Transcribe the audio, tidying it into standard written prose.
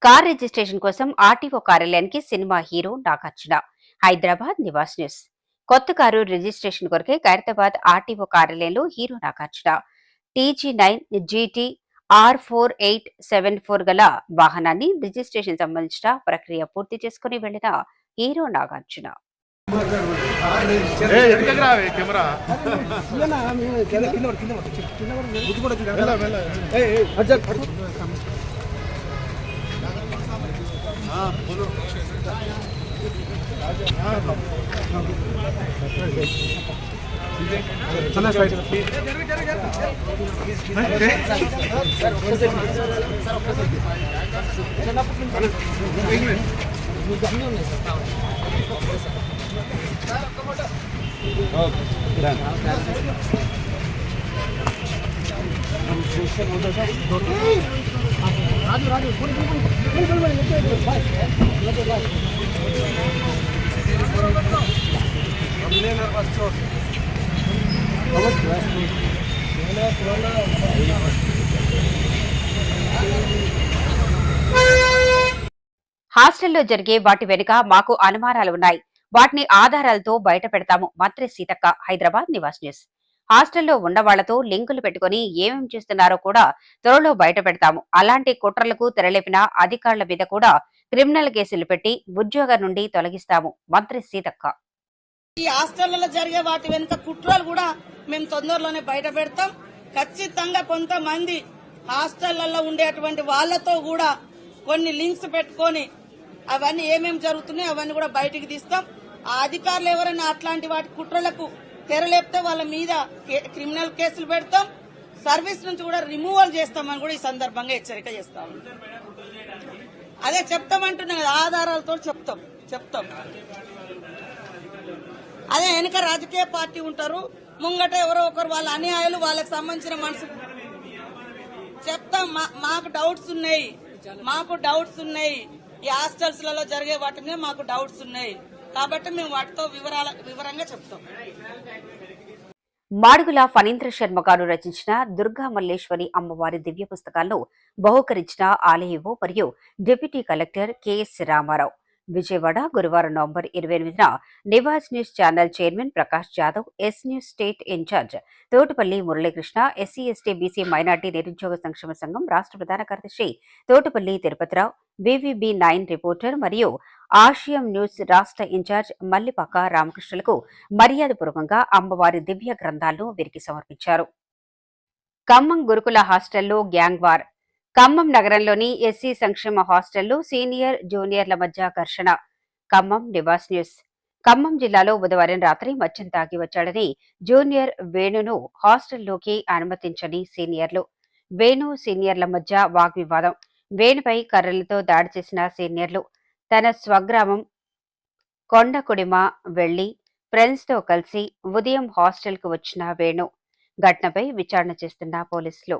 Car registration కోసం RTO కార్యాలయానికి cinema hero Nagarjuna. Hyderabad Nivas news. కొత్త కారు రిజిస్ట్రేషన్ కొరకే ఖైరతాబాద్ ఆర్టీఓ కార్యాలయంలో hero Nagarjuna TG9 GT R4874 గల వాహనాన్ని రిజిస్ట్రేషన్ సంబంధించిన ప్రక్రియ పూర్తి చేసుకుని వెళ్లిన హీరో నాగార్జున. హాస్టల్లో జరిగే వాటి వెనుక మాకు అనుమానాలు ఉన్నాయి. వాటిని ఆధారాలతో బయట పెడతాము. మంత్రి సీతక్క. హైదరాబాద్ నివాస్ న్యూస్. హాస్టల్లో ఉన్న వాళ్లతో లింకులు పెట్టుకుని ఏమేం చేస్తున్నారో కూడా త్వరలో బయట పెడతాము. అలాంటి కుట్రలకు తెరలేపిన అధికారుల మీద కూడా క్రిమినల్ కేసులు పెట్టి ఉద్యోగం నుండి తొలగిస్తాము. మంత్రి సీతక్క. ఈ హాస్టళ్లలో జరిగే వాటి వెనుక కుట్రలు కూడా మేము తొందరలోనే బయట పెడతాం. ఖచ్చితంగా కొంతమంది హాస్టళ్లలో ఉండేటువంటి వాళ్లతో కూడా కొన్ని లింక్స్ పెట్టుకొని అవన్నీ ఏమేమి జరుగుతున్నాయో అవన్నీ కూడా బయటికి తీస్తాం. ఆ అధికారులు ఎవరైనా అట్లాంటి వాటి కుట్రలకు తెరలేపితే వాళ్ళ మీద క్రిమినల్ కేసులు పెడతాం. సర్వీస్ నుంచి కూడా రిమూవల్ చేస్తామని కూడా ఈ సందర్భంగా హెచ్చరిక చేస్తాం. అదే చెప్తామంటున్నాం కదా, ఆధారాలతో చెప్తాం. అదే వెనుక రాజకీయ పార్టీ ఉంటారు, ముంగట ఎవరో ఒకరు వాళ్ళ అన్యాయాలు వాళ్ళకి సంబంధించిన మనసు చెప్తాం. మాకు డౌట్స్ ఉన్నాయి. ఈ హాస్టల్స్ లలో జరిగే వాటి మీద మాకు డౌట్స్ ఉన్నాయి కాబట్టి మేము వాటితో వివరంగా చెప్తాం. మాడుగుల ఫణీంద్ర శర్మ గారు రచించిన దుర్గా మల్లేశ్వరి అమ్మవారి దివ్య పుస్తకాలను బహుకరించిన ఆలయో మరియు deputy collector K S Ramarao. Vijayawada గురువారం నవంబర్ 28న Nivas news channel chairman Prakash Jadhav, S news state incharge Thotapalli Muralikrishna, SC ST BC minority నిరుద్యోగ సంక్షేమ సంఘం రాష్ట్ర ప్రధాన కార్యదర్శి తోటపల్లి తిరుపతిరావు, BVB9 రిపోర్టర్ మరియు ఆసియం న్యూస్ రాష్ట్ర ఇన్ఛార్జ్ మల్లిపాక రామకృష్ణులకు మర్యాదపూర్వకంగా అమ్మవారి దివ్య గ్రంథాలను వీరికి సమర్పించారు. ఖమ్మం గురుకుల హాస్టల్లో గ్యాంగ్ వార్. ఖమ్మం నగరంలోని ఎస్సీ సంక్షేమ హాస్టల్లో సీనియర్ జూనియర్ల మధ్య ఘర్షణ. ఖమ్మం నివాస్ న్యూస్. ఖమ్మం జిల్లాలో బుధవారం రాత్రి మద్యం తాగి వచ్చాడని జూనియర్ వేణును హాస్టల్లోకి అనుమతించని సీనియర్లు. వేణు సీనియర్ల మధ్య వాగ్వివాదం. వేణుపై కర్రలతో దాడి చేసిన సీనియర్లు. తన స్వగ్రామం కొండకుడిమ వెళ్లి ఫ్రెండ్స్తో కలిసి ఉదయం హాస్టల్కు వచ్చిన వేణు ఘటనపై విచారణ చేస్తున్న పోలీసులు.